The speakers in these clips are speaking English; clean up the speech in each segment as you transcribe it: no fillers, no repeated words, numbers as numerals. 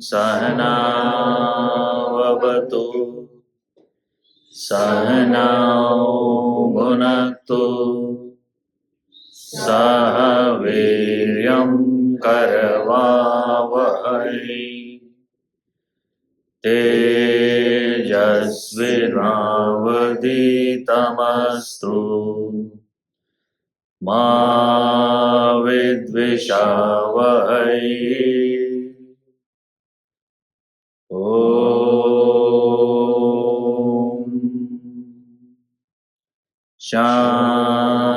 Sahana vavatu Sahanao bhunaktu Saha viryam karavavahai Tejasvinavaditamastu Ma vidvishavahai Om Shanti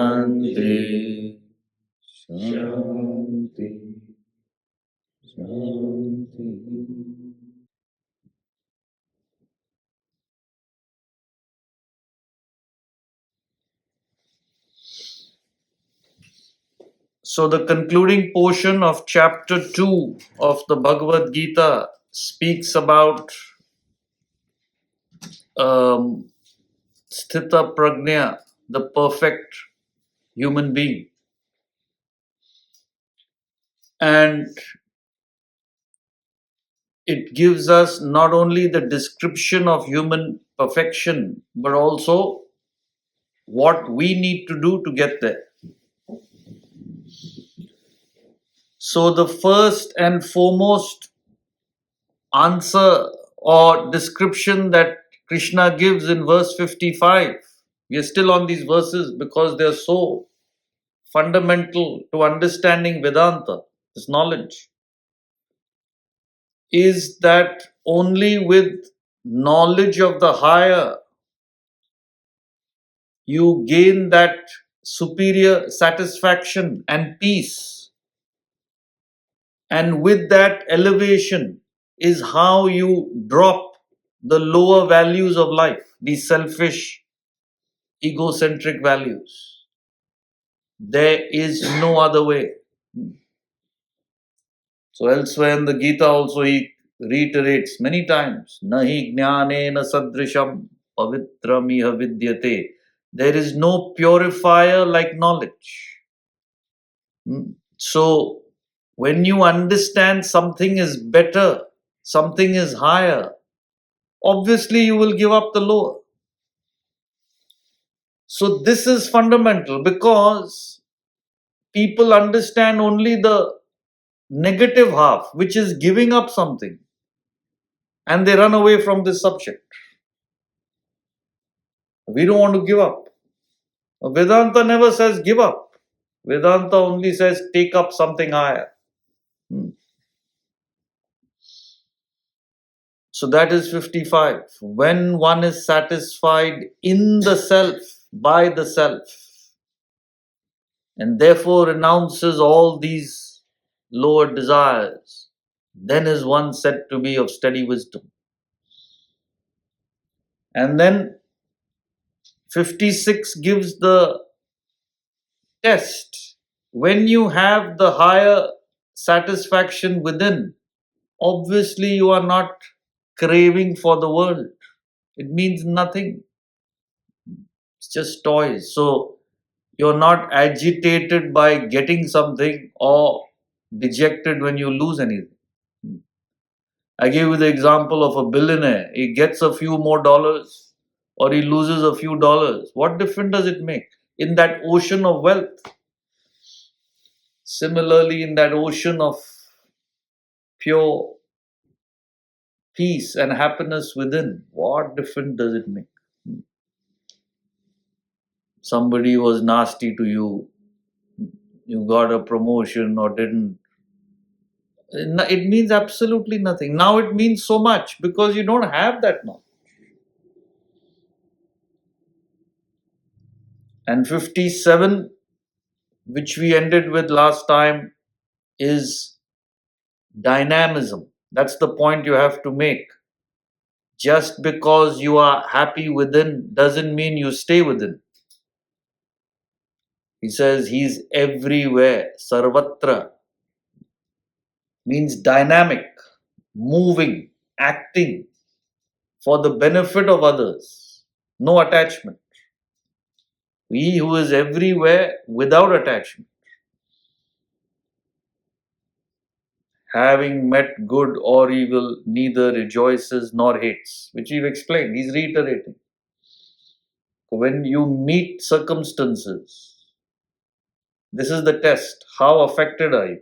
Shanti Shanti. So the concluding portion of chapter 2 of the Bhagavad Gita speaks about Sthita Prajna, the perfect human being. And it gives us not only the description of human perfection, but also what we need to do to get there. So the first and foremost answer or description that Krishna gives in verse 55, we are still on these verses because they are so fundamental to understanding Vedanta, this knowledge, is that only with knowledge of the higher you gain that superior satisfaction and peace. And with that elevation is how you drop the lower values of life, these selfish, egocentric values. There is no other way. So elsewhere in the Gita also he reiterates many times, Nahi jnanena sadrisham pavitram iha vidyate. There is no purifier like knowledge. So when you understand something is better, something is higher, obviously you will give up the lower. So this is fundamental because people understand only the negative half, which is giving up something, and they run away from this subject. We don't want to give up. Vedanta never says give up. Vedanta only says take up something higher. So that is 55. When one is satisfied in the self, by the self, and therefore renounces all these lower desires, then is one said to be of steady wisdom. And then 56 gives the test. When you have the higher satisfaction within, obviously you are not craving for the world. It means nothing. It's just toys. So you're not agitated by getting something or dejected when you lose anything. I gave you the example of a billionaire. He gets a few more dollars or he loses a few dollars. What difference does it make in that ocean of wealth? Similarly, in that ocean of pure peace and happiness within, what difference does it make? Somebody was nasty to you, you got a promotion or didn't. It means absolutely nothing. Now it means so much because you don't have that knowledge. And 57, which we ended with last time, is dynamism. That's the point you have to make. Just because you are happy within doesn't mean you stay within. He says he's everywhere. Sarvatra means dynamic, moving, acting, for the benefit of others. No attachment. He who is everywhere without attachment. Having met good or evil, neither rejoices nor hates, which we've explained. He's reiterating. When you meet circumstances, this is the test. How affected are you?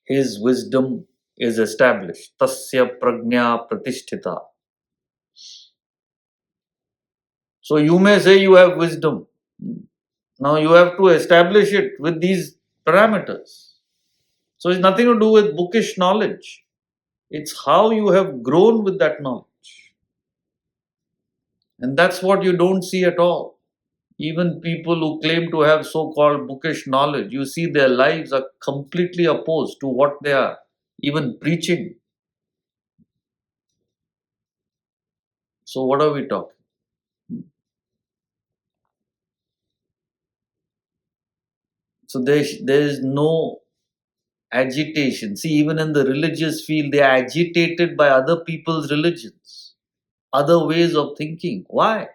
His wisdom is established. Tasya prajna pratisthita. So you may say you have wisdom. Now you have to establish it with these parameters. So it's nothing to do with bookish knowledge. It's how you have grown with that knowledge. And that's what you don't see at all. Even people who claim to have so-called bookish knowledge, you see their lives are completely opposed to what they are even preaching. So what are we talking? So there is no agitation. See, even in the religious field, they are agitated by other people's religions, other ways of thinking. Why?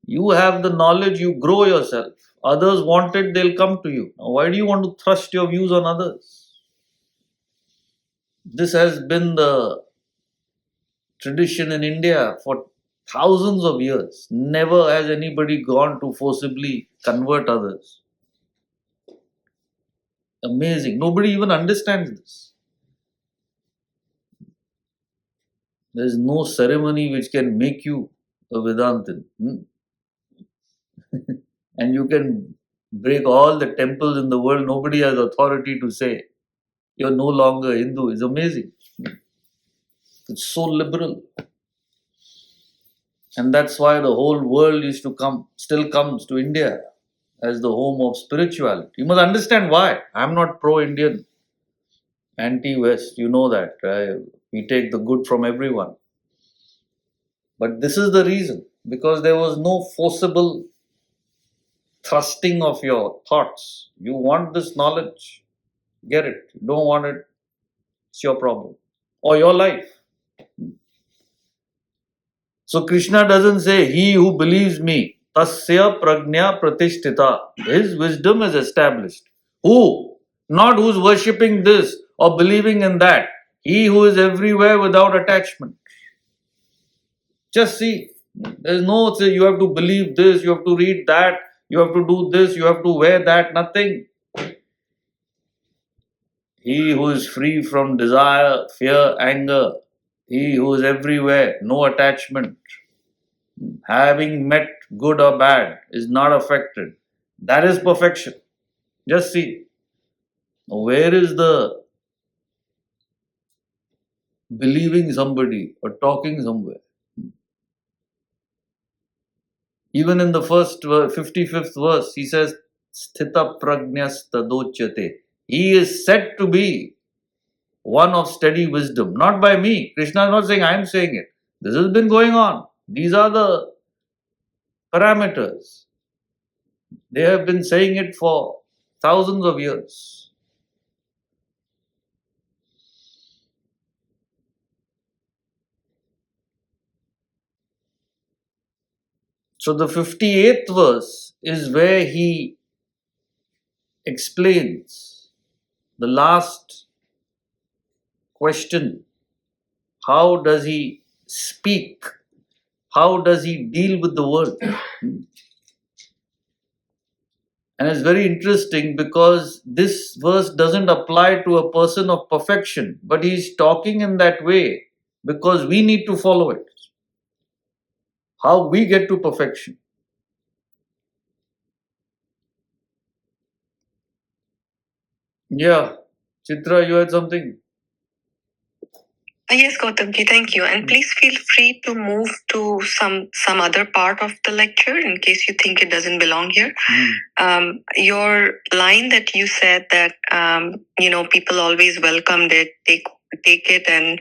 You have the knowledge, you grow yourself. Others want it, they'll come to you. Now, why do you want to thrust your views on others? This has been the tradition in India for thousands of years. Never has anybody gone to forcibly convert others. Amazing. Nobody even understands this. There is no ceremony which can make you a Vedantin. And you can break all the temples in the world. Nobody has authority to say you're no longer Hindu. It's amazing. It's so liberal. And that's why the whole world still comes to India as the home of spirituality. You must understand why. I'm not pro-Indian, anti-West. You know that. Right? We take the good from everyone. But this is the reason. Because there was no forcible thrusting of your thoughts. You want this knowledge, get it. You don't want it, it's your problem. Or your life. So Krishna doesn't say, he who believes me, tasya prajna pratisthita. His wisdom is established. Who? Not who's worshipping this or believing in that. He who is everywhere without attachment. Just see. There's no say you have to believe this, you have to read that, you have to do this, you have to wear that, nothing. He who is free from desire, fear, anger, he who is everywhere, no attachment, having met good or bad, is not affected. That is perfection. Just see. Where is the believing somebody or talking somewhere? Even in the first 55th verse, he says, Sthita prajnas tadochyate. He is said to be one of steady wisdom. Not by me. Krishna is not saying I am saying it. This has been going on. These are the parameters. They have been saying it for thousands of years. So the 58th verse is where he explains the last question. How does he speak? How does he deal with the world? And it's very interesting because this verse doesn't apply to a person of perfection, but he's talking in that way because we need to follow it. How we get to perfection. Yeah. Chitra, you had something? Yes, Gautamji, thank you. And please feel free to move to some other part of the lecture in case you think it doesn't belong here. Your line that you said that people always welcomed it, take it, and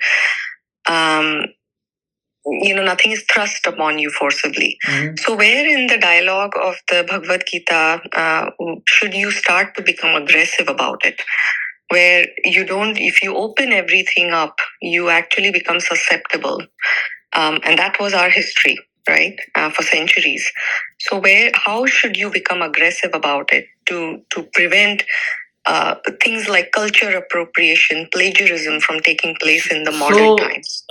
nothing is thrust upon you forcibly. So where in the dialogue of the Bhagavad Gita should you start to become aggressive about it? where you don't, if you open everything up, you actually become susceptible. And that was our history, right? For centuries. So how should you become aggressive about it to prevent things like culture appropriation, plagiarism from taking place in the modern times?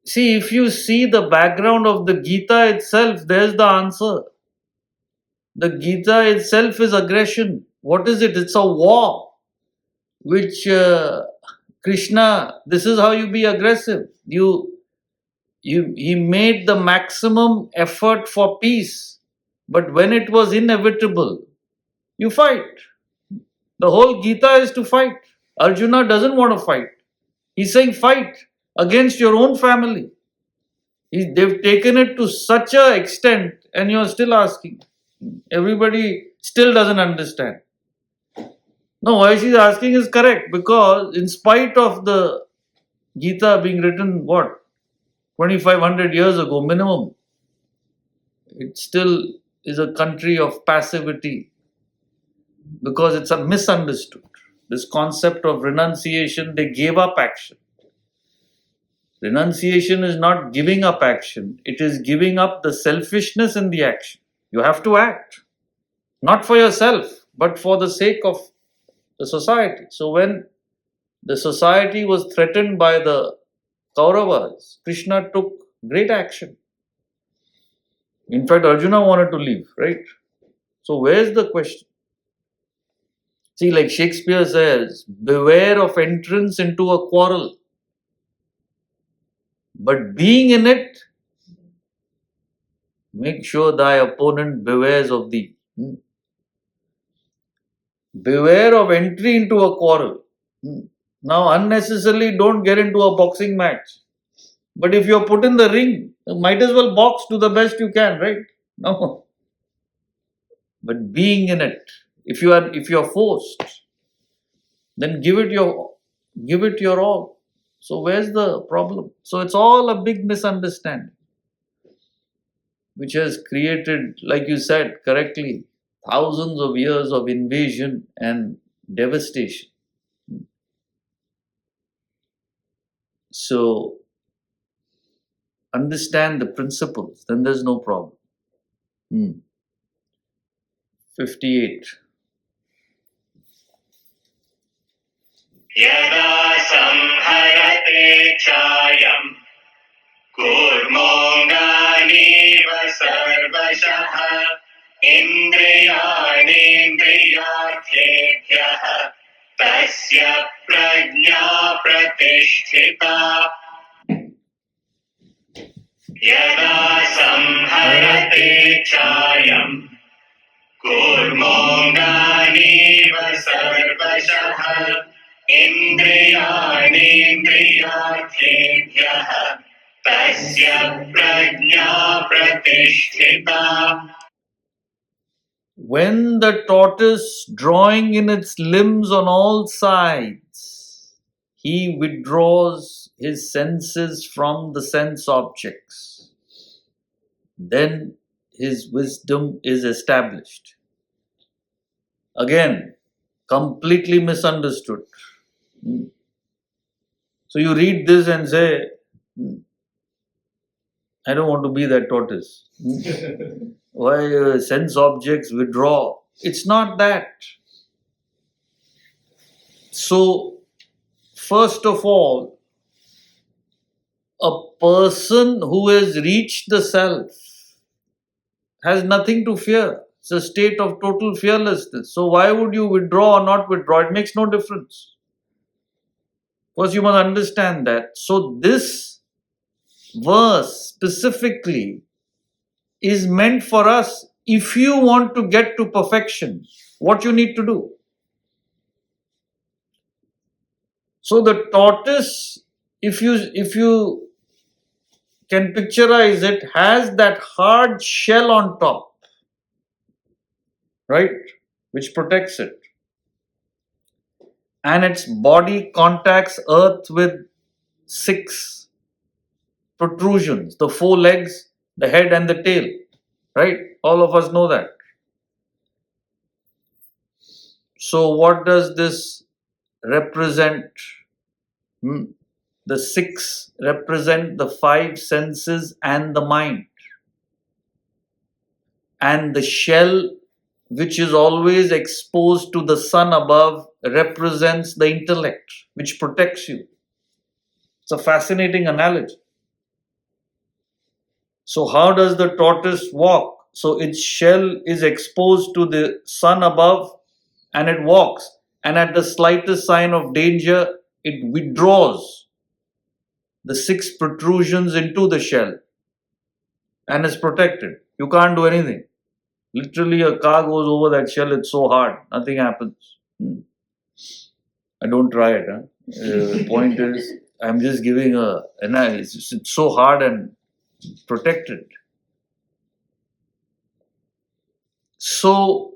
See, if you see the background of the Gita itself, there's the answer. The Gita itself is aggression. What is it? It's a war, which Krishna, this is how you be aggressive. He made the maximum effort for peace, but when it was inevitable, you fight. The whole Gita is to fight. Arjuna doesn't want to fight. He's saying fight against your own family. They've taken it to such an extent, and you're still asking. Everybody still doesn't understand. No, why she's asking is correct, because in spite of the Gita being written, 2,500 years ago minimum, it still is a country of passivity, because it's a misunderstood. This concept of renunciation, they gave up action. Renunciation is not giving up action, it is giving up the selfishness in the action. You have to act, not for yourself, but for the sake of the society. So when the society was threatened by the Kauravas, Krishna took great action. In fact, Arjuna wanted to leave, right? So where's the question? See, like Shakespeare says, beware of entrance into a quarrel. But being in it, make sure thy opponent bewares of thee. Beware of entry into a quarrel. Now, unnecessarily don't get into a boxing match. But if you're put in the ring, you might as well box to the best you can, right? No. But being in it, if you're forced, then give it your all. So where's the problem? So it's all a big misunderstanding, which has created, like you said correctly, thousands of years of invasion and devastation. So understand the principles, then there's no problem. 58. Yada samharate chayam kurmonganiva sarvashaha indriyanindriyarthebhyah tasya prajna pratisthita. Yada samharate chayam kurmonganiva sarvashaha indriyanindriyarthebhyah tasya prajna pratisthita. When the tortoise drawing in its limbs on all sides, he withdraws his senses from the sense objects, then his wisdom is established. Again, completely misunderstood. So you read this and say, I don't want to be that tortoise. Why sense objects withdraw? It's not that. So, first of all, a person who has reached the self has nothing to fear. It's a state of total fearlessness. So why would you withdraw or not withdraw? It makes no difference. First, you must understand that. So this verse specifically is meant for us. If you want to get to perfection, what you need to do. So the tortoise, if you can picturize it, has that hard shell on top, right, which protects it. And its body contacts earth with 6 protrusions, the 4 legs, the head and the tail, right? All of us know that. So what does this represent the 6 represent the 5 senses and the mind. And the shell, which is always exposed to the sun above, represents the intellect, which protects you. It's a fascinating analogy. So how does the tortoise walk? So its shell is exposed to the sun above and it walks. And at the slightest sign of danger, it withdraws the 6 protrusions into the shell and is protected. You can't do anything. Literally, a car goes over that shell, it's so hard, nothing happens. I don't try it. The point is, I'm just giving a analysis. It's so hard and protected. So,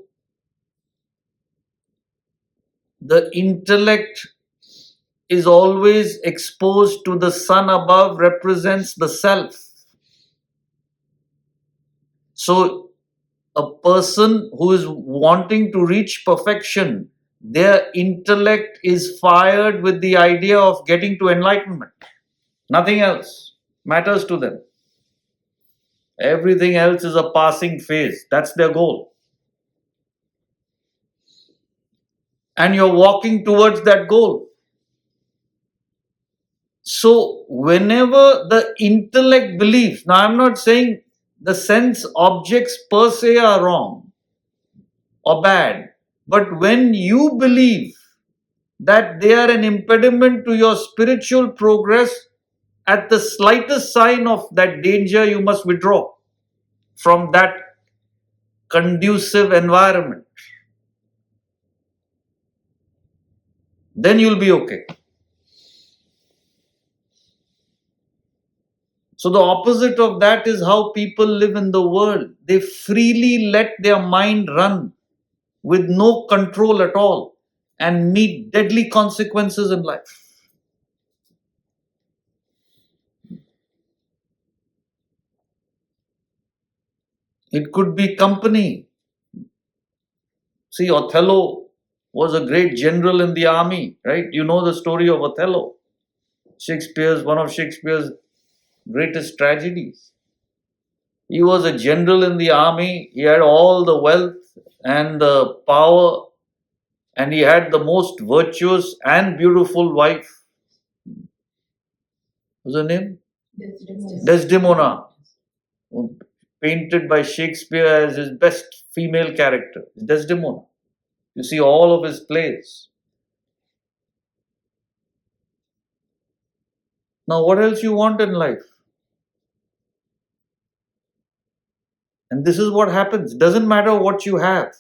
the intellect is always exposed to the sun above, represents the self. So, a person who is wanting to reach perfection, their intellect is fired with the idea of getting to enlightenment. Nothing else matters to them. Everything else is a passing phase. That's their goal. And you're walking towards that goal. So, whenever the intellect believes, now I'm not saying the sense objects per se are wrong or bad, but when you believe that they are an impediment to your spiritual progress, at the slightest sign of that danger, you must withdraw from that conducive environment. Then you'll be okay. So the opposite of that is how people live in the world. They freely let their mind run with no control at all and meet deadly consequences in life. It could be company. See, Othello was a great general in the army, right? You know the story of Othello. One of Shakespeare's greatest tragedies. He was a general in the army. He had all the wealth and the power, and he had the most virtuous and beautiful wife. What's her name? Desdemona. Painted by Shakespeare as his best female character. Desdemona. You see all of his plays. Now, what else you want in life? And this is what happens. Doesn't matter what you have.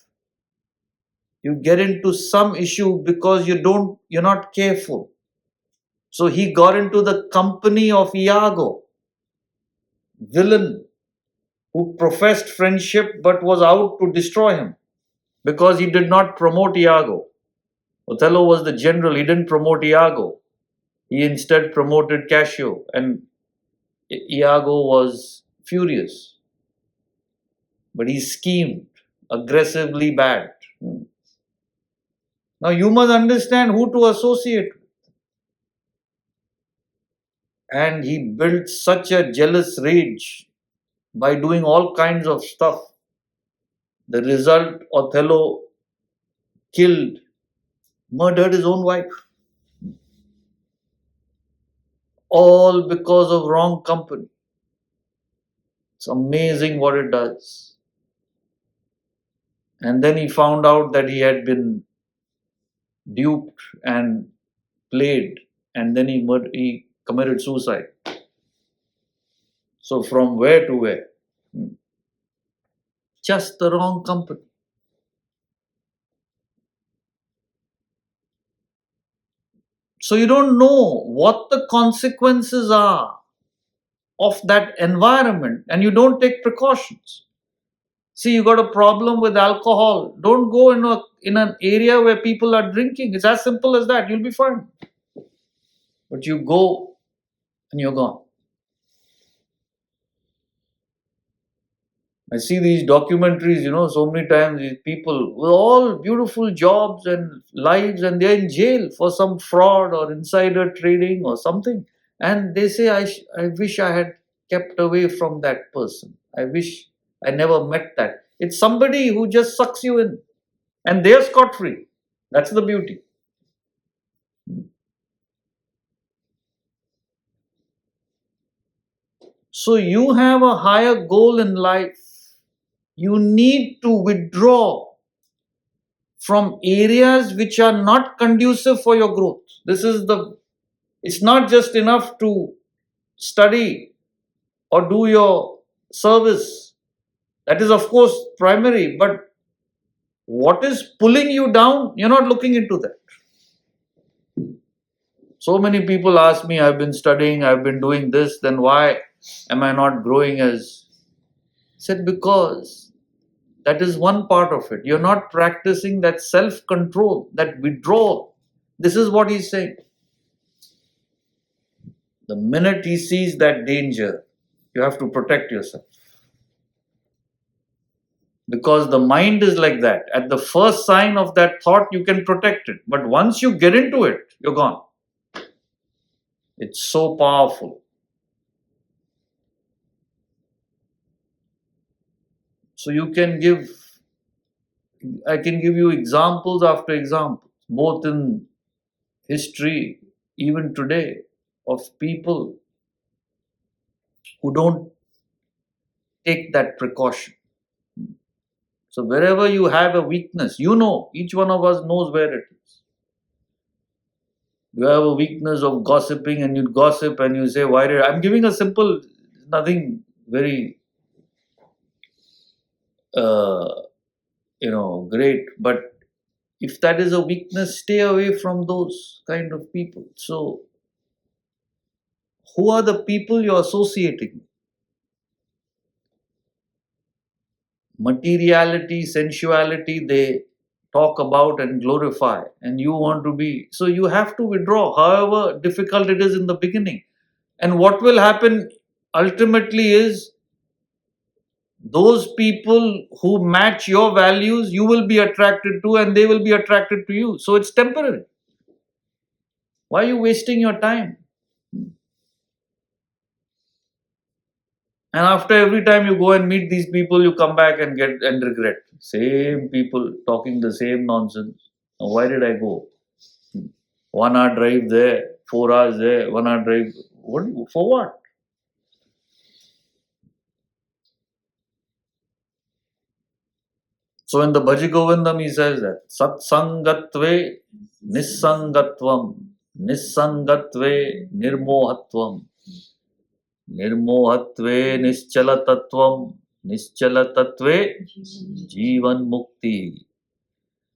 You get into some issue because you're not careful. So he got into the company of Iago, villain, who professed friendship but was out to destroy him because he did not promote Iago. Othello was the general, he didn't promote Iago. He instead promoted Cassio, and Iago was furious. But he schemed aggressively bad. Now you must understand who to associate with. And he built such a jealous rage by doing all kinds of stuff. The result, Othello murdered his own wife. All because of wrong company. It's amazing what it does. And then he found out that he had been duped and played, and then he committed suicide. So from where to where? Just the wrong company. So you don't know what the consequences are of that environment, and you don't take precautions. See, you got a problem with alcohol. Don't go in an area where people are drinking. It's as simple as that. You'll be fine. But you go and you're gone. I see these documentaries, so many times these people with all beautiful jobs and lives, and they're in jail for some fraud or insider trading or something. And they say, I wish I had kept away from that person. I wish I never met that. It's somebody who just sucks you in, and they're scot free. That's the beauty. So you have a higher goal in life. You need to withdraw from areas which are not conducive for your growth. It's not just enough to study or do your service. That is, of course, primary, but what is pulling you down, you're not looking into that. So many people ask me, I've been studying, I've been doing this, then why am I not growing as? I said, because that is one part of it. You're not practicing that self-control, that withdrawal. This is what he's saying. The minute he sees that danger, you have to protect yourself. Because the mind is like that. At the first sign of that thought, you can protect it. But once you get into it, you're gone. It's so powerful. So I can give you examples after examples, both in history, even today, of people who don't take that precaution. So wherever you have a weakness, each one of us knows where it is. You have a weakness of gossiping and you gossip and you say, I'm giving a simple, nothing very, great. But if that is a weakness, stay away from those kind of people. So who are the people you're associating? Materiality, sensuality, they talk about and glorify, and you want to be. So you have to withdraw, however difficult it is in the beginning. And what will happen ultimately is those people who match your values, you will be attracted to, and they will be attracted to you. So it's temporary. Why are you wasting your time? And after every time you go and meet these people, you come back and get and regret. Same people talking the same nonsense. Now, why did I go? 1 hour drive there, 4 hours there, 1 hour drive. For what? So in the Bhajagovindam, he says that Satsangatve Nissangatvam, Nissangatve Nirmohatvam, Nirmohatve Nischalatatvam, Nischalatatve Jivan Mukti.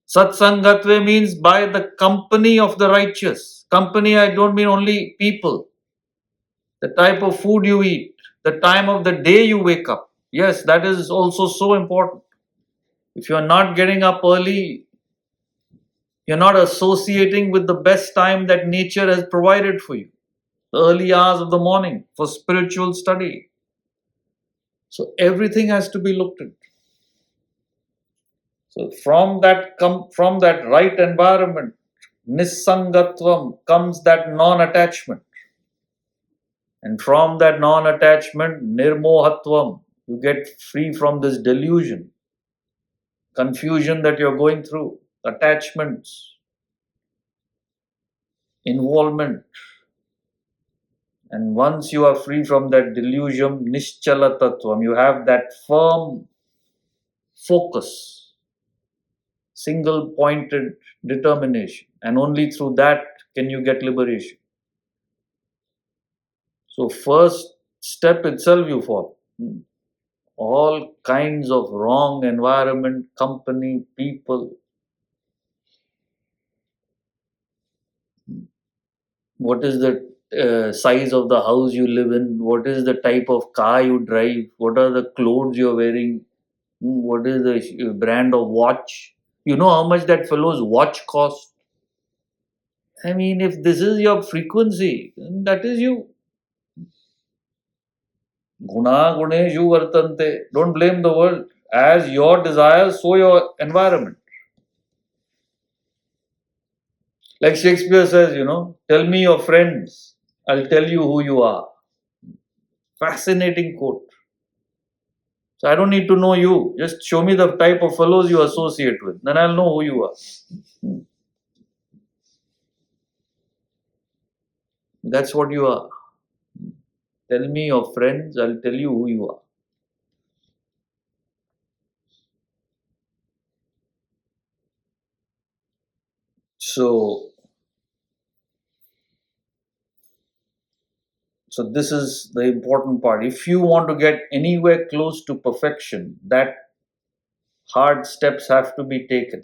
Satsangatve means by the company of the righteous. Company, I don't mean only people. The type of food you eat, the time of the day you wake up. Yes, that is also so important. If you are not getting up early, you're not associating with the best time that nature has provided for you. The early hours of the morning for spiritual study. So everything has to be looked at. So from that right environment, Nissangatvam, comes that non-attachment. And from that non-attachment, Nirmohatvam, you get free from this delusion, confusion that you're going through, attachments, involvement. And once you are free from that delusion, Nischala Tattvam, you have that firm focus, single pointed determination. And only through that can you get liberation. So first step itself you fall. All kinds of wrong environment, company, people. What is the size of the house you live in? What is the type of car you drive? What are the clothes you're wearing? What is the brand of watch? You know how much that fellow's watch costs? I mean, if this is your frequency, that is you. Guna guneshu vartante. Don't blame the world. As your desires, so your environment. Like Shakespeare says, tell me your friends, I'll tell you who you are. Fascinating quote. So I don't need to know you. Just show me the type of fellows you associate with. Then I'll know who you are. That's what you are. Tell me your friends, I'll tell you who you are. So this is the important part. If you want to get anywhere close to perfection, that hard steps have to be taken.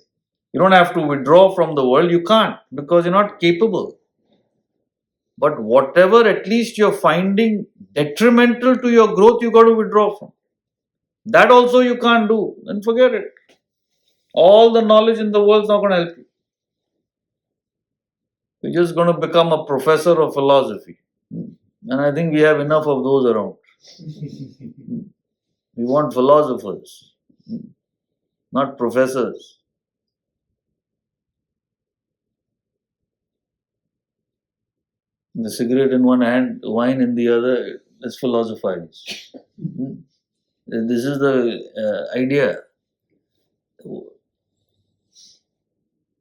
You don't have to withdraw from the world. You can't, because you're not capable. But whatever at least you're finding detrimental to your growth, you got to withdraw from. That also you can't do. Then forget it. All the knowledge in the world is not going to help you. You're just going to become a professor of philosophy. And I think we have enough of those around. We want philosophers, not professors. The cigarette in one hand, wine in the other, let's philosophize. This is the idea.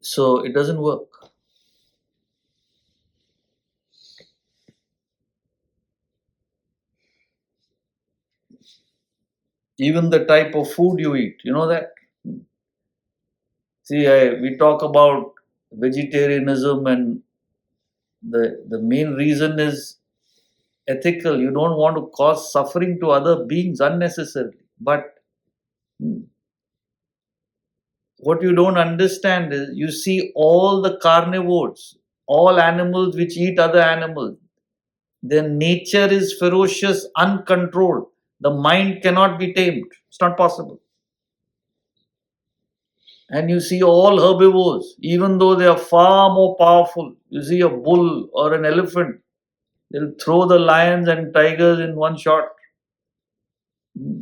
So it doesn't work. Even the type of food you eat, you know that? See, we talk about vegetarianism, and the main reason is ethical. You don't want to cause suffering to other beings unnecessarily. But what you don't understand is, you see all the carnivores, all animals which eat other animals, their nature is ferocious, uncontrolled. The mind cannot be tamed. It's not possible. And you see all herbivores, even though they are far more powerful. You see a bull or an elephant, they'll throw the lions and tigers in one shot.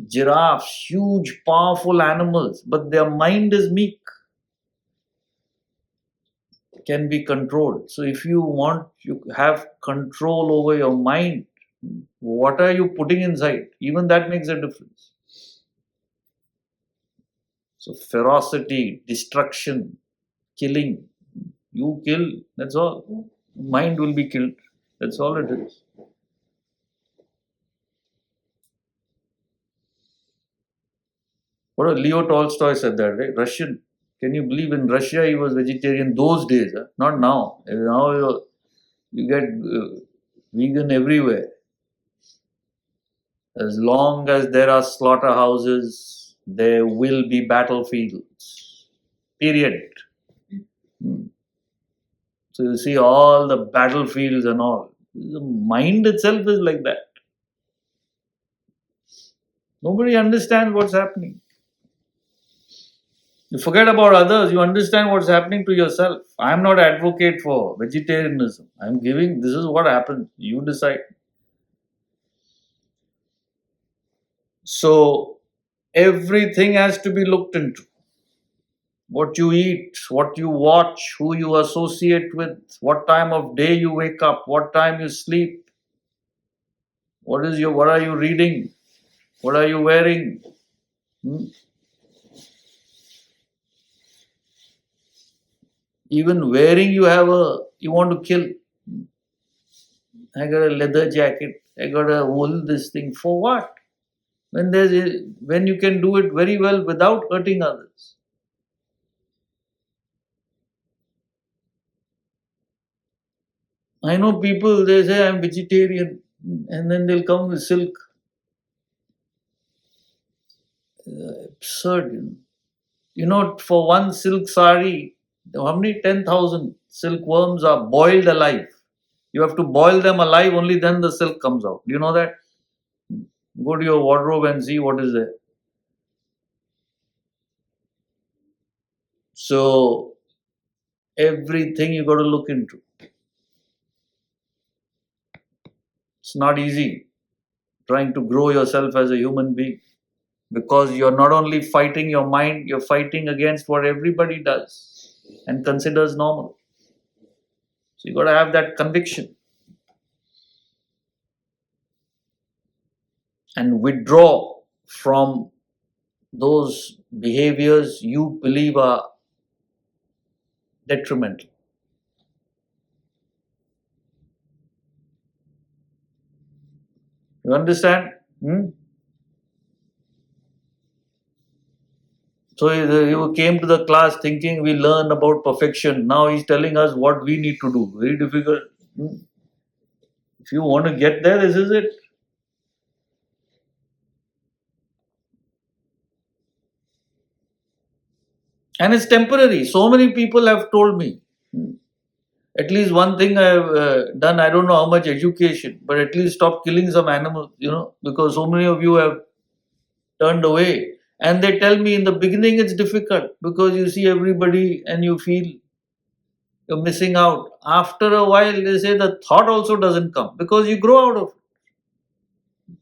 Giraffes, huge, powerful animals, but their mind is meek, can be controlled. So if you want, you have control over your mind. What are you putting inside? Even that makes a difference. So ferocity, destruction, killing. You kill, that's all. Mind will be killed. That's all it is. What Leo Tolstoy said that, right? Russian. Can you believe in Russia he was vegetarian those days? Huh? Not now. Now you get vegan everywhere. As long as there are slaughterhouses, there will be battlefields. Period. So you see all the battlefields and all. The mind itself is like that. Nobody understands what's happening. You forget about others, you understand what's happening to yourself. I'm not advocate for vegetarianism. I'm giving, this is what happens. You decide. So everything has to be looked into. What you eat, what you watch, who you associate with, what time of day you wake up, what time you sleep, what are you reading, what are you wearing. Even wearing, you want to kill. I got a leather jacket, I got a wool, this thing, for what? When you can do it very well without hurting others. I know people, they say I'm vegetarian, and then they'll come with silk. Absurd. For one silk sari, how many 10,000 silkworms are boiled alive? You have to boil them alive, only then the silk comes out. Do you know that? Go to your wardrobe and see what is there. So, everything you got to look into. It's not easy. trying to grow yourself as a human being. Because you're not only fighting your mind, you're fighting against what everybody does and considers normal. So you got to have that conviction and withdraw from those behaviors you believe are detrimental. You understand? So you came to the class thinking we learn about perfection. Now he's telling us what we need to do. Very difficult. If you want to get there, this is it. And it's temporary. So many people have told me. At least one thing I've done, I don't know how much education, but at least stop killing some animals, because so many of you have turned away. And they tell me in the beginning it's difficult because you see everybody and you feel you're missing out. After a while, they say the thought also doesn't come because you grow out of it.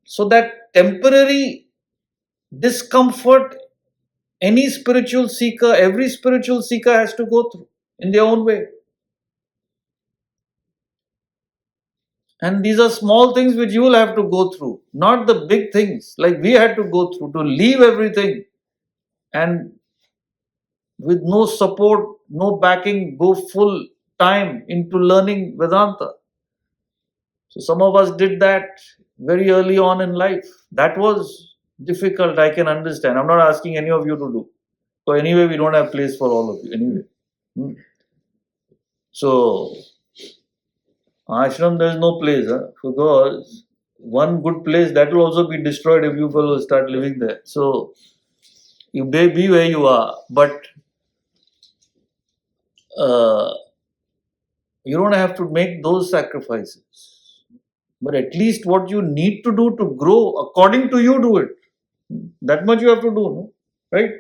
So that temporary discomfort, any spiritual seeker, every spiritual seeker has to go through in their own way. And these are small things which you will have to go through, not the big things like we had to go through to leave everything and with no support, no backing, go full time into learning Vedanta. So some of us did that very early on in life. That was difficult, I can understand. I'm not asking any of you to do. So anyway, we don't have place for all of you anyway. So ashram, there is no place, because one good place that will also be destroyed if you fellows start living there. So you may be where you are, but you don't have to make those sacrifices. But at least what you need to do to grow, according to you, do it. That much you have to do, no? Right?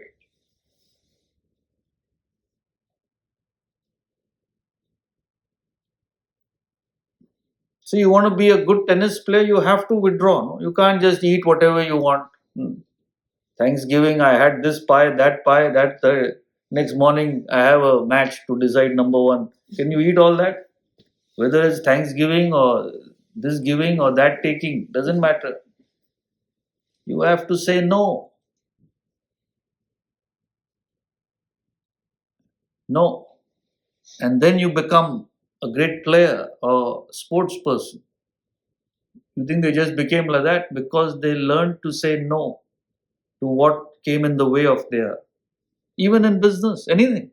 So you want to be a good tennis player, you have to withdraw. No? You can't just eat whatever you want. Thanksgiving, I had this pie, that next morning I have a match to decide number one. Can you eat all that? Whether it's Thanksgiving or this giving or that taking, doesn't matter. You have to say no. No. And then you become a great player or sports person. You think they just became like that because they learned to say no to what came in the way of their, even in business, anything.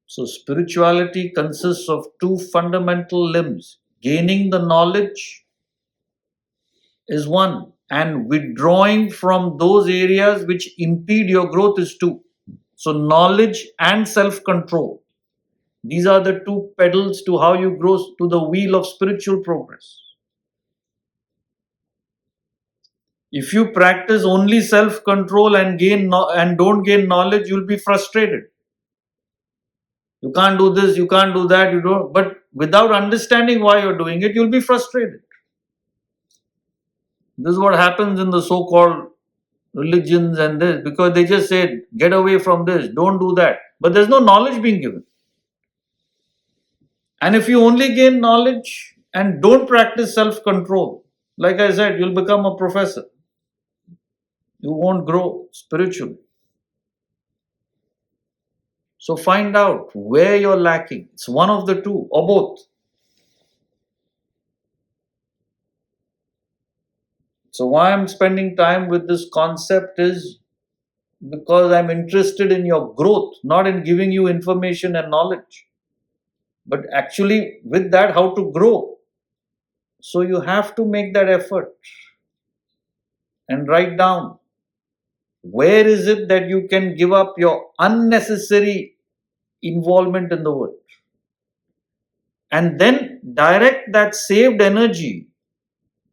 So spirituality consists of two fundamental limbs. Gaining the knowledge is one, and withdrawing from those areas which impede your growth is two. So knowledge and self-control. These are the two pedals to how you grow to the wheel of spiritual progress. If you practice only self-control and don't gain knowledge, you'll be frustrated. You can't do this, you can't do that, you don't. But without understanding why you're doing it, you'll be frustrated. This is what happens in the so-called religions and this, because they just said, get away from this, don't do that. But there's no knowledge being given. And if you only gain knowledge and don't practice self-control, like I said, you'll become a professor. You won't grow spiritually. So find out where you're lacking. It's one of the two or both. So why I'm spending time with this concept is because I'm interested in your growth, not in giving you information and knowledge, but actually with that how to grow. So you have to make that effort and write down where is it that you can give up your unnecessary involvement in the world, and then direct that saved energy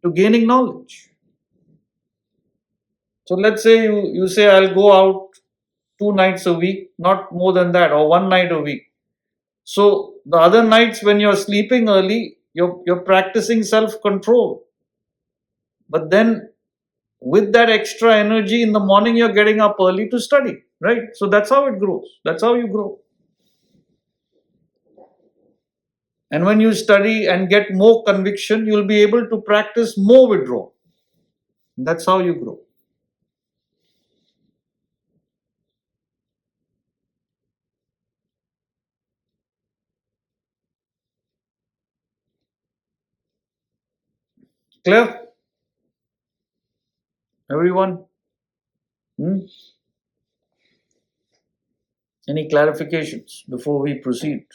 to gaining knowledge. So let's say you say, I'll go out 2 nights a week, not more than that, or 1 night a week. So the other nights when you're sleeping early, you're practicing self-control. But then with that extra energy in the morning, you're getting up early to study, right? So that's how it grows. That's how you grow. And when you study and get more conviction, you'll be able to practice more withdrawal. That's how you grow. Clear? Everyone? Any clarifications before we proceed?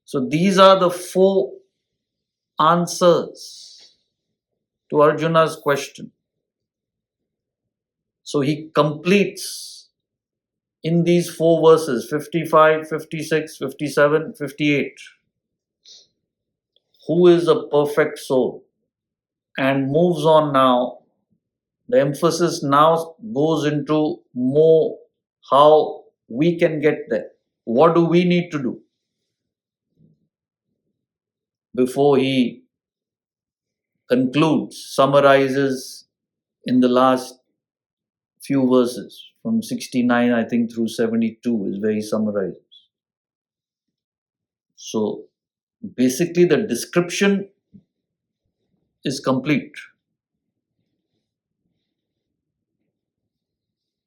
So these are the 4 answers to Arjuna's question. So he completes in these 4 verses, 55, 56, 57, 58. Who is a perfect soul? And moves on now. The emphasis now goes into more how we can get there. What do we need to do? Before he concludes, summarizes in the last few verses, from 69, I think, through 72 is where he summarizes. So basically the description is complete.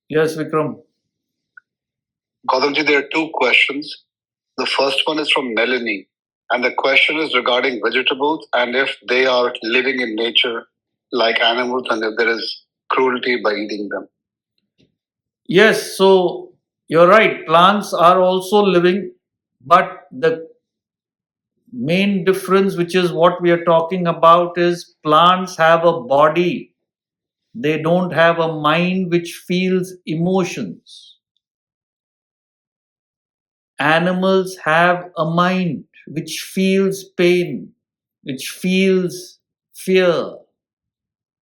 Yes, Vikram. Gautamji, there are 2 questions. The first one is from Melanie, and the question is regarding vegetables and if they are living in nature like animals and if there is cruelty by eating them. Yes, so you're right. Plants are also living, but the main difference, which is what we are talking about, is plants have a body. They don't have a mind which feels emotions. Animals have a mind which feels pain, which feels fear.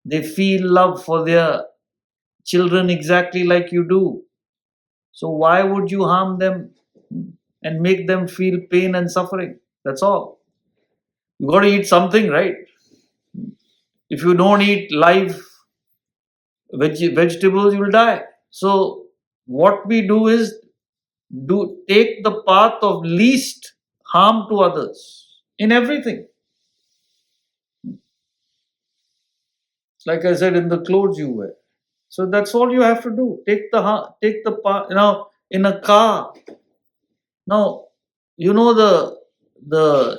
They feel love for their children exactly like you do. So why would you harm them and make them feel pain and suffering? That's all. You got to eat something, right? If you don't eat live vegetables, you will die. So what we do is take the path of least harm to others in everything. Like I said, in the clothes you wear. So that's all you have to do. Take the path. Now in a car. Now you know the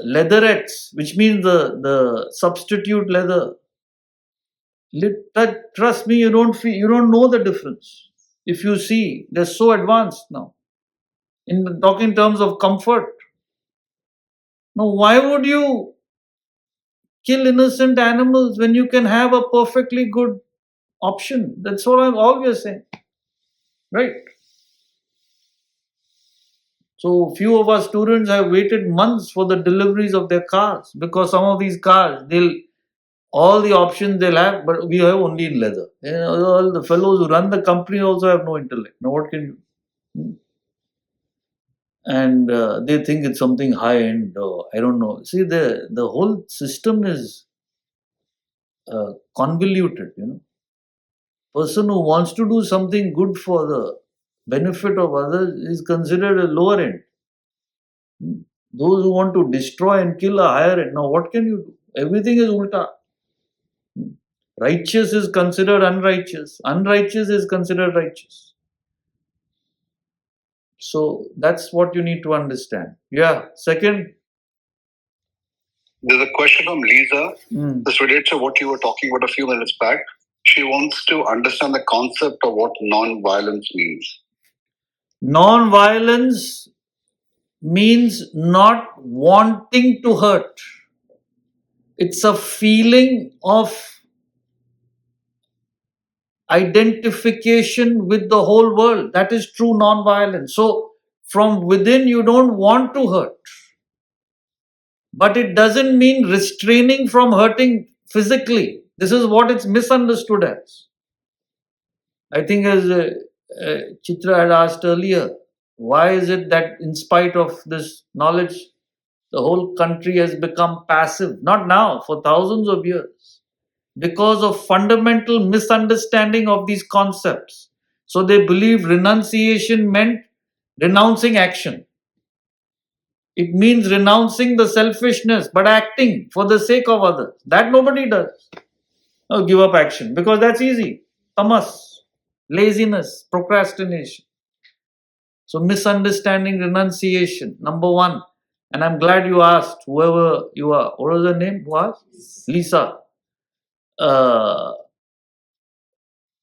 leatherettes, which means the substitute leather. Trust me, you don't know the difference. If you see, they're so advanced now. In talking terms of comfort. Now, why would you kill innocent animals when you can have a perfectly good option? That's what I'm always saying. Right? So few of our students have waited months for the deliveries of their cars because some of these cars, all the options they'll have, but we have only in leather. All the fellows who run the company also have no intellect. Now what can you do? And they think it's something high end. I don't know. See, the whole system is convoluted. Person who wants to do something good for the benefit of others is considered a lower end. Those who want to destroy and kill a higher end. Now, what can you do? Everything is ulta. Righteous is considered unrighteous. Unrighteous is considered righteous. So that's what you need to understand. Yeah. Second. There's a question from Lisa. This relates to what you were talking about a few minutes back. She wants to understand the concept of what non-violence means. Non-violence means not wanting to hurt. It's a feeling of identification with the whole world. That is true non-violence. So from within you don't want to hurt. But it doesn't mean restraining from hurting physically. This is what it's misunderstood as. I think as Chitra had asked earlier, why is it that in spite of this knowledge, the whole country has become passive? Not now, for thousands of years. Because of fundamental misunderstanding of these concepts. So they believe renunciation meant renouncing action. It means renouncing the selfishness, but acting for the sake of others. That nobody does. No, give up action because that's easy. Tamas, laziness, procrastination. So misunderstanding renunciation, number one. And I'm glad you asked, whoever you are. What was her name? Who asked? Lisa.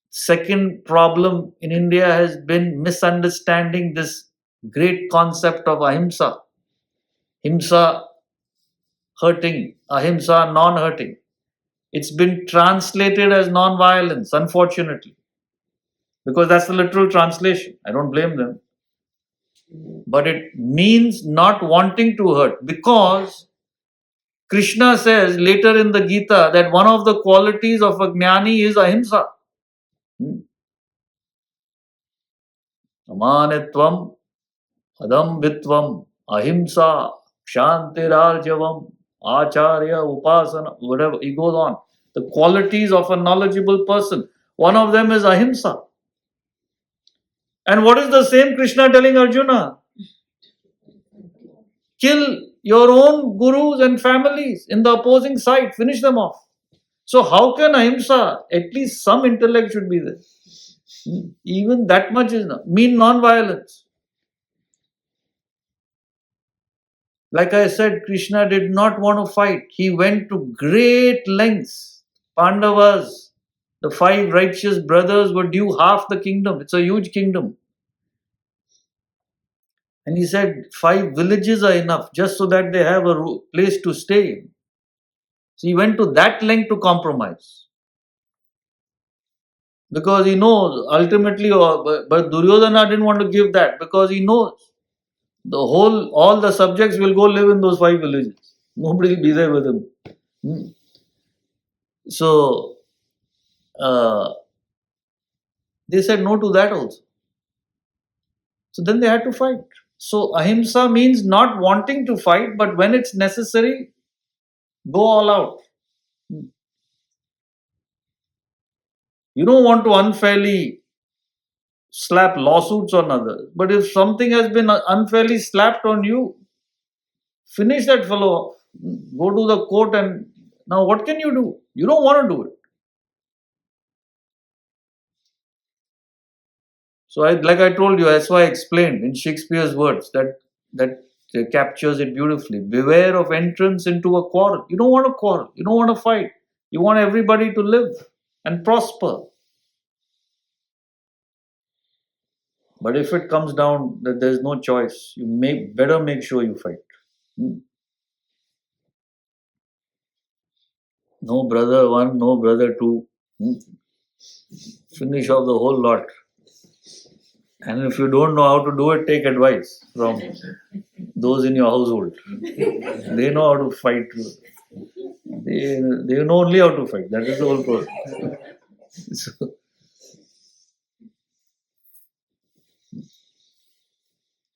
Second problem in India has been misunderstanding this great concept of ahimsa. Himsa, hurting, ahimsa, non-hurting. It's been translated as non-violence, unfortunately, because that's the literal translation. I don't blame them. But it means not wanting to hurt, because Krishna says later in the Gita that one of the qualities of a jnani is ahimsa. Amanitvam, adambitvam, ahimsa, kshantirarjavam, acharya, upasana, whatever, he goes on. The qualities of a knowledgeable person. One of them is ahimsa. And what is the same Krishna telling Arjuna? Kill your own gurus and families in the opposing side, finish them off. So how can ahimsa, at least some intellect should be there. Even that much is not. Mean non-violence. Like I said, Krishna did not want to fight. He went to great lengths. Pandavas, the 5 righteous brothers, were due half the kingdom. It's a huge kingdom. And he said 5 villages are enough just so that they have a place to stay. So he went to that length to compromise. Because he knows ultimately, but Duryodhana didn't want to give that because he knows all the subjects will go live in those 5 villages. Nobody will be there with him. So they said no to that also. So then they had to fight. So ahimsa means not wanting to fight, but when it's necessary, go all out. You don't want to unfairly slap lawsuits on others. But if something has been unfairly slapped on you, finish that fellow off. Go to the court and now what can you do? You don't want to do it. So like I told you, that's why I explained in Shakespeare's words that captures it beautifully. Beware of entrance into a quarrel. You don't want to quarrel. You don't want to fight. You want everybody to live and prosper. But if it comes down that there's no choice, you better make sure you fight. No brother 1, no brother 2. Finish off the whole lot. And if you don't know how to do it, take advice from those in your household. They know how to fight. They know only how to fight. That is the whole process.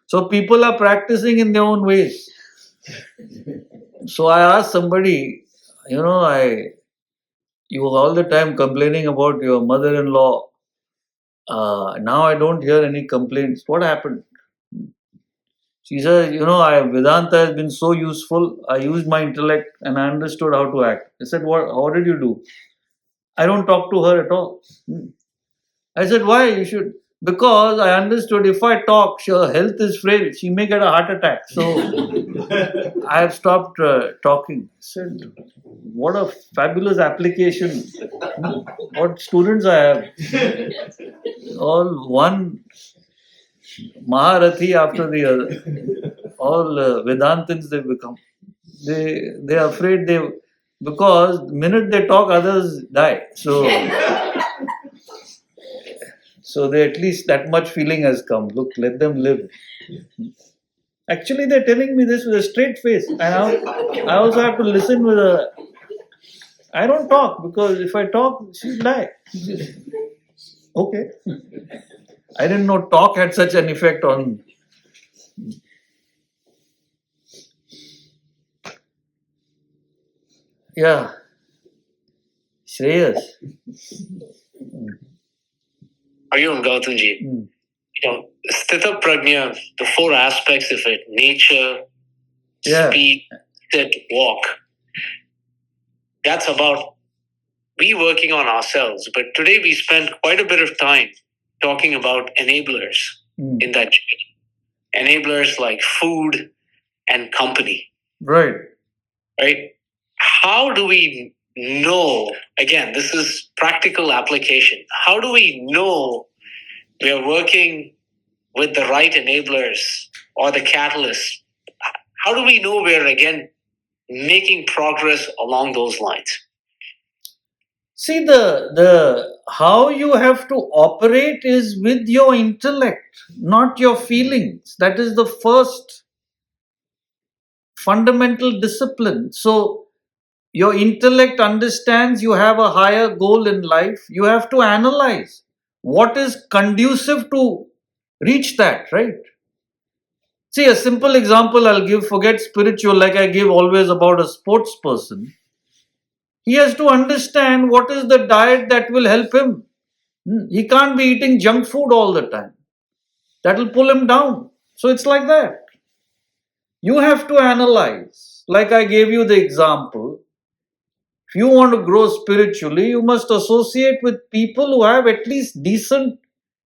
So people are practicing in their own ways. So I asked somebody, you were all the time complaining about your mother-in-law. Now I don't hear any complaints. What happened? She says, Vedanta has been so useful. I used my intellect and I understood how to act. I said, how did you do? I don't talk to her at all. I said, why? You should. Because I understood if I talk, her health is frail. She may get a heart attack. So I have stopped talking. I said, what a fabulous application. What students I have. All one Maharathi after the other. All Vedantins they've become. They are afraid because the minute they talk, others die. So they at least that much feeling has come. Look, let them live. Actually, they're telling me this with a straight face. And I also have to listen with a... I don't talk because if I talk, she'll die. Okay. I didn't know talk had such an effect on. Yeah. Shreyas. Arjun Gautamji, Sthita Prajna, the four aspects of it, nature, speed, sit, walk, that's about we working on ourselves. But today we spent quite a bit of time talking about enablers in that journey. Enablers like food and company. Right. Right? How do we know, again, this is practical application. How do we know we are working with the right enablers or the catalysts? How do we know we're, again, making progress along those lines? See, the how you have to operate is with your intellect, not your feelings. That is the first fundamental discipline. So your intellect understands you have a higher goal in life. You have to analyze what is conducive to reach that, right? See, a simple example I'll give, forget spiritual, like I give always about a sports person. He has to understand what is the diet that will help him. He can't be eating junk food all the time. That will pull him down. So it's like that. You have to analyze. Like I gave you the example. If you want to grow spiritually, you must associate with people who have at least decent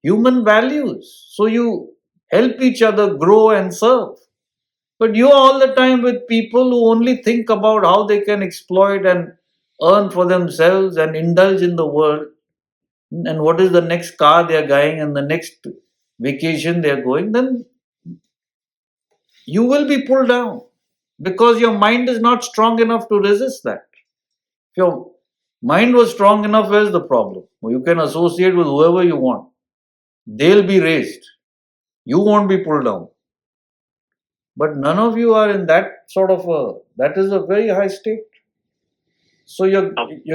human values. So you help each other grow and serve. But you're all the time with people who only think about how they can exploit and earn for themselves and indulge in the world. And what is the next car they are buying and the next vacation they are going, then you will be pulled down because your mind is not strong enough to resist that. If your mind was strong enough, where's the problem? Well, you can associate with whoever you want. They'll be raised. You won't be pulled down. But none of you are in that sort of that is a very high state. So you're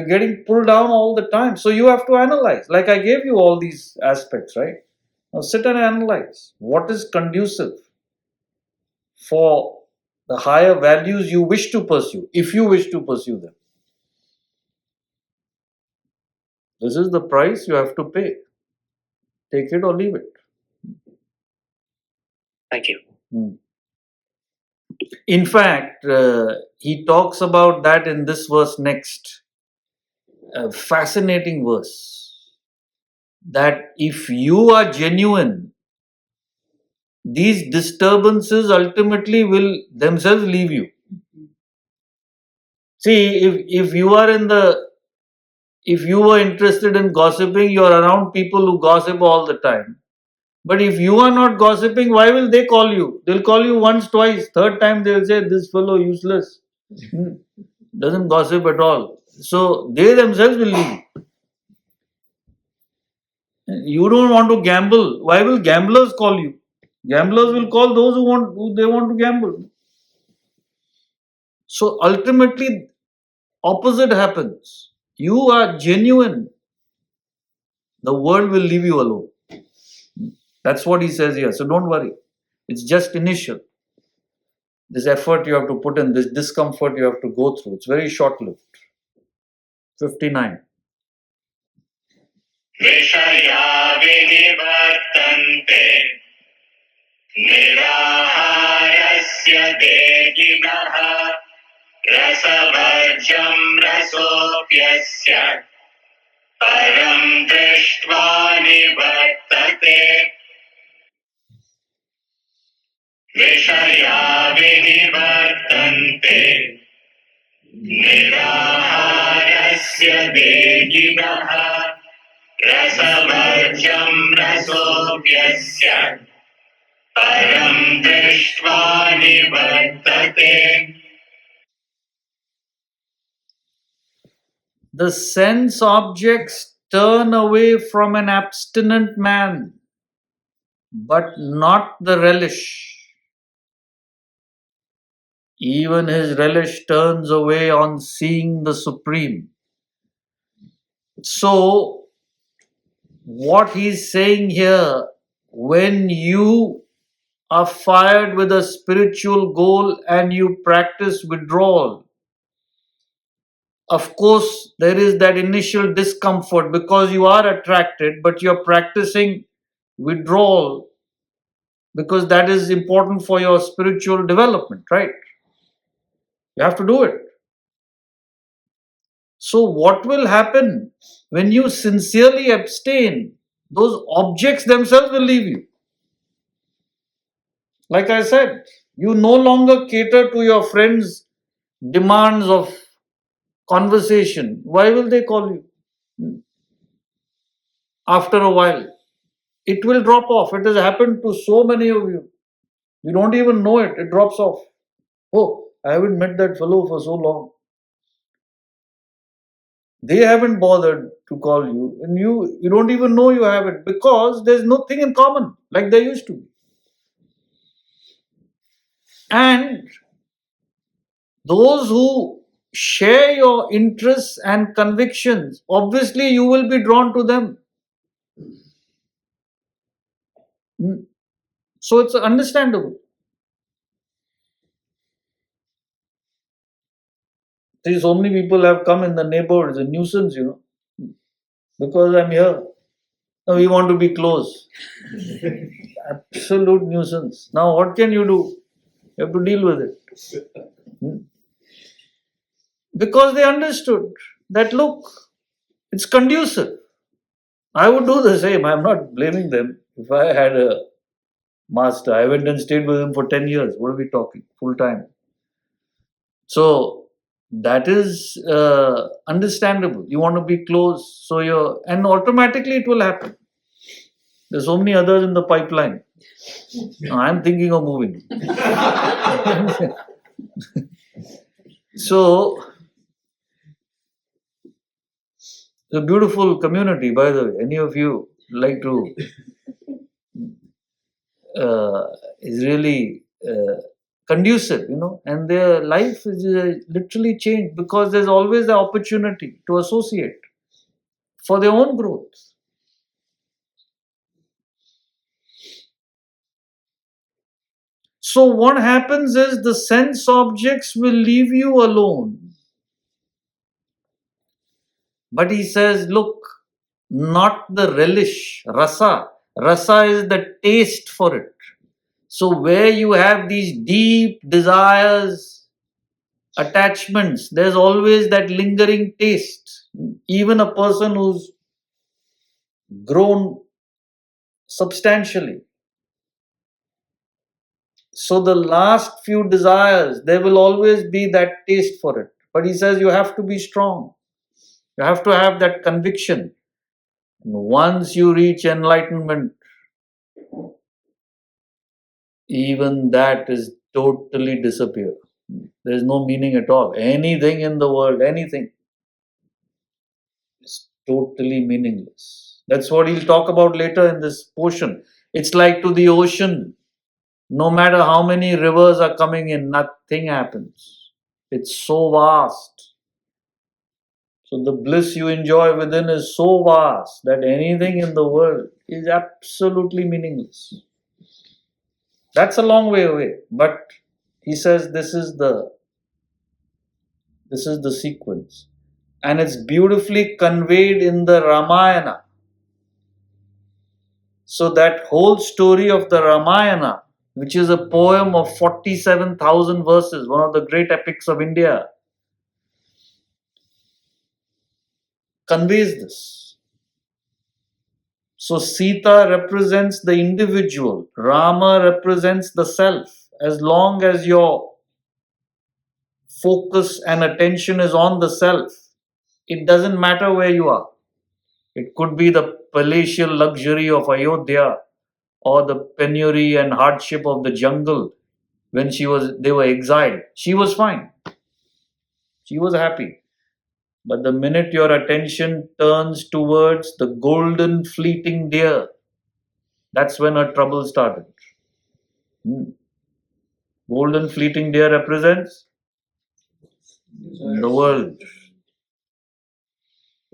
getting pulled down all the time. So you have to analyze. Like I gave you all these aspects, right? Now sit and analyze. What is conducive for the higher values you wish to pursue, if you wish to pursue them? This is the price you have to pay. Take it or leave it. Thank you. In fact, he talks about that in this verse next. A fascinating verse. That if you are genuine, these disturbances ultimately will themselves leave you. See, if you are if you were interested in gossiping, you're around people who gossip all the time. But if you are not gossiping, why will they call you? They'll call you once, twice. Third time they'll say, this fellow useless. Doesn't gossip at all. So they themselves will leave. You don't want to gamble. Why will gamblers call you? Gamblers will call those who they want to gamble. So ultimately, opposite happens. You are genuine. The world will leave you alone. That's what he says here. So don't worry. It's just initial. This effort you have to put in, this discomfort you have to go through. It's very short-lived. 59. Vishaya vinivartante niraharasya deginaha rasavarjam rasopyasya param drishtva nivartate. Vishaya vinivartante niraharasya deginaha rasavarjam rasopyasya param drishtva nivartate. The sense objects turn away from an abstinent man, but not the relish. Even his relish turns away on seeing the Supreme. So, what he's saying here when you are fired with a spiritual goal and you practice withdrawal, of course, there is that initial discomfort because you are attracted, but you're practicing withdrawal because that is important for your spiritual development, right? You have to do it. So, what will happen when you sincerely abstain? Those objects themselves will leave you. Like I said, you no longer cater to your friends' demands of conversation. Why will they call you? After a while, it will drop off. It has happened to so many of you. You don't even know it. It drops off. Oh, I haven't met that fellow for so long. They haven't bothered to call you, and you don't even know you have it because there's nothing in common like there used to be. And those who share your interests and convictions, obviously you will be drawn to them. So it's understandable. See, so many people have come in the neighborhood, it's a nuisance, because I'm here. Now we want to be close. Absolute nuisance. Now what can you do? You have to deal with it. Because they understood that, look, it's conducive. I would do the same. I'm not blaming them. If I had a master, I went and stayed with him for 10 years. What are we talking? Full time. So that is understandable. You want to be close, so and automatically it will happen. There's so many others in the pipeline. I'm thinking of moving. So it's a beautiful community, by the way. Any of you like to is really conducive, and their life is literally changed because there's always the opportunity to associate for their own growth. So what happens is the sense objects will leave you alone. But he says, look, not the relish, rasa. Rasa is the taste for it. So where you have these deep desires, attachments, there's always that lingering taste. Even a person who's grown substantially. So the last few desires, there will always be that taste for it. But he says you have to be strong. You have to have that conviction. And once you reach enlightenment, even that is totally disappear. There's no meaning at all. Anything in the world, anything is totally meaningless. That's what he'll talk about later in this portion. It's like to the ocean. No matter how many rivers are coming in, nothing happens. It's so vast. So the bliss you enjoy within is so vast that anything in the world is absolutely meaningless. That's a long way away. But he says this is the sequence. And it's beautifully conveyed in the Ramayana. So that whole story of the Ramayana, which is a poem of 47,000 verses, one of the great epics of India, conveys this. So Sita represents the individual, Rama represents the self. As long as your focus and attention is on the self, it doesn't matter where you are. It could be the palatial luxury of Ayodhya or the penury and hardship of the jungle when they were exiled. She was fine. She was happy. But the minute your attention turns towards the golden fleeting deer, that's when her trouble started. Golden fleeting deer represents the world.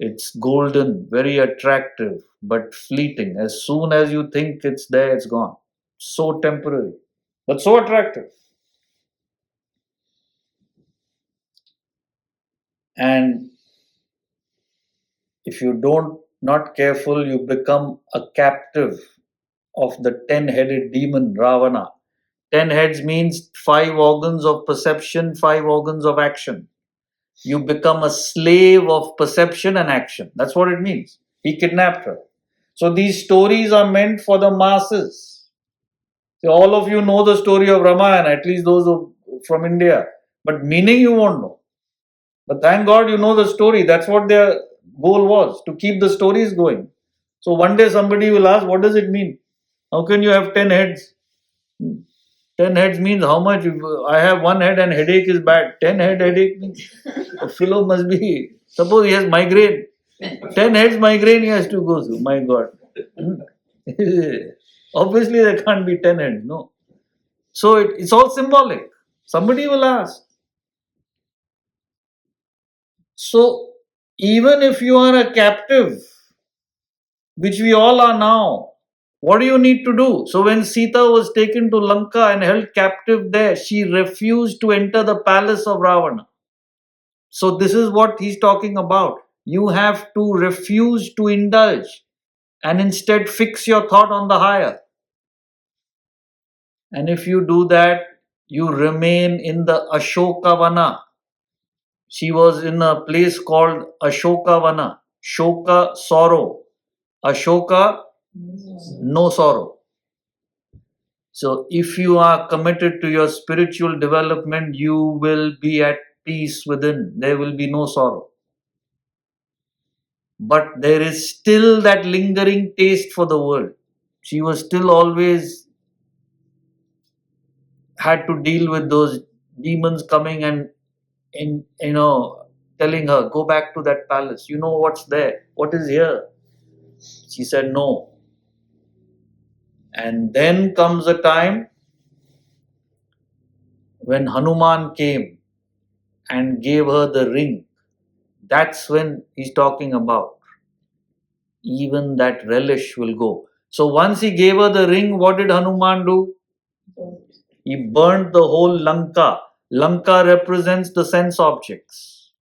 It's golden, very attractive, but fleeting. As soon as you think it's there, it's gone. So temporary, but so attractive. And if you don't not careful, you become a captive of the 10-headed demon Ravana. 10 heads means 5 organs of perception, 5 organs of action. You become a slave of perception and action. That's what it means. He kidnapped her. So these stories are meant for the masses. So all of you know the story of Ramayana, at least those from India. But meaning you won't know. But thank God you know the story. That's what their goal was, to keep the stories going. So one day somebody will ask, what does it mean? How can you have 10 heads? 10 heads means how much? If I have one head and headache is bad. 10 head headache means a fellow must be, suppose he has migraine. 10 heads migraine he has to go through. My God. Obviously there can't be 10 heads, no. So it's all symbolic. Somebody will ask. So even if you are a captive, which we all are now, what do you need to do? So when Sita was taken to Lanka and held captive there, she refused to enter the palace of Ravana. So this is what he's talking about. You have to refuse to indulge and instead fix your thought on the higher. And if you do that, you remain in the Ashokavana. She was in a place called Ashokavana. Shoka, sorrow. Ashoka, no sorrow. So if you are committed to your spiritual development, you will be at peace within. There will be no sorrow. But there is still that lingering taste for the world. She was still always had to deal with those demons coming and telling her, go back to that palace. You know what's there? What is here? She said no. And then comes a time when Hanuman came and gave her the ring. That's when he's talking about. Even that relish will go. So once he gave her the ring, what did Hanuman do? He burnt the whole Lanka. Lanka represents the sense objects.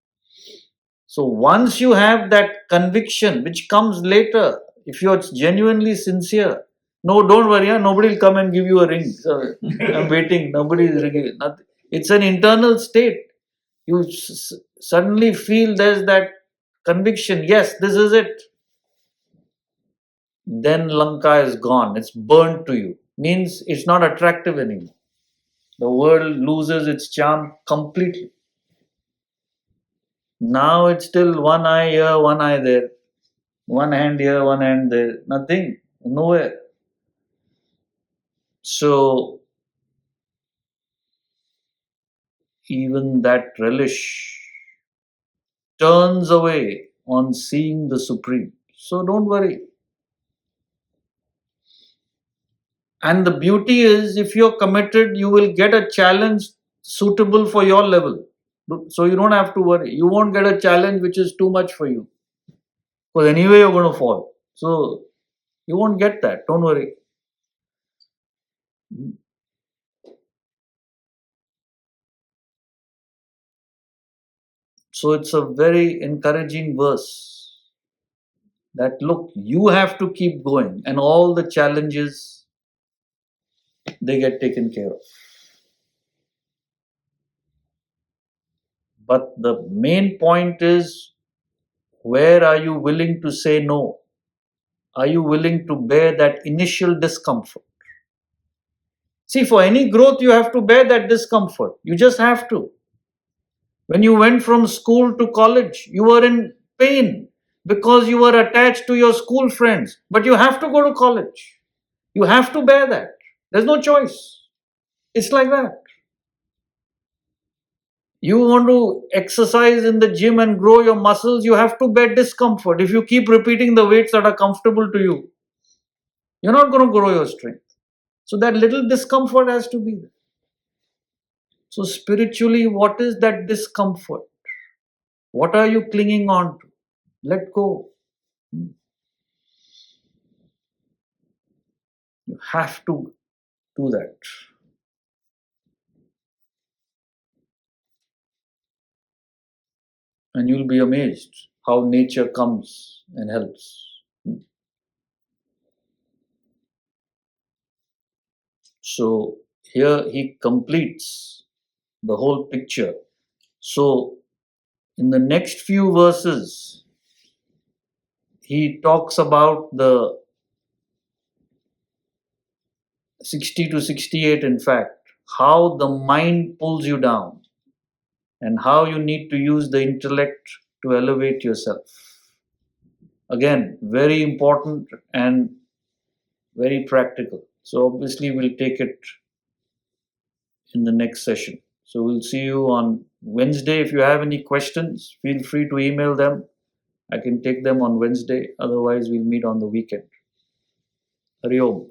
So once you have that conviction, which comes later, if you're genuinely sincere, no, don't worry, nobody will come and give you a ring. So, I'm waiting, nobody is ringing. Nothing. It's an internal state. You suddenly feel there's that conviction, yes, this is it. Then Lanka is gone. It's burnt to you. Means it's not attractive anymore. The world loses its charm completely. Now it's still one eye here, one eye there. One hand here, one hand there. Nothing. Nowhere. So even that relish turns away on seeing the Supreme. So don't worry. And the beauty is, if you're committed, you will get a challenge suitable for your level. So you don't have to worry. You won't get a challenge which is too much for you. Because anyway, you're going to fall. So you won't get that. Don't worry. So it's a very encouraging verse that look, you have to keep going, and all the challenges, they get taken care of. But the main point is, where are you willing to say no? Are you willing to bear that initial discomfort? See, for any growth, you have to bear that discomfort. You just have to. When you went from school to college, you were in pain because you were attached to your school friends. But you have to go to college. You have to bear that. There's no choice. It's like that. You want to exercise in the gym and grow your muscles, you have to bear discomfort. If you keep repeating the weights that are comfortable to you, you're not going to grow your strength. So that little discomfort has to be there. So spiritually, what is that discomfort? What are you clinging on to? Let go. You have to do that. And you'll be amazed how nature comes and helps. So here he completes the whole picture. So in the next few verses, he talks about the 60 to 68, in fact, how the mind pulls you down and how you need to use the intellect to elevate yourself. Again, very important and very practical. So obviously we'll take it in the next session. So we'll see you on Wednesday. If you have any questions, feel free to email them. I can take them on Wednesday. Otherwise, we'll meet on the weekend. Hari Om.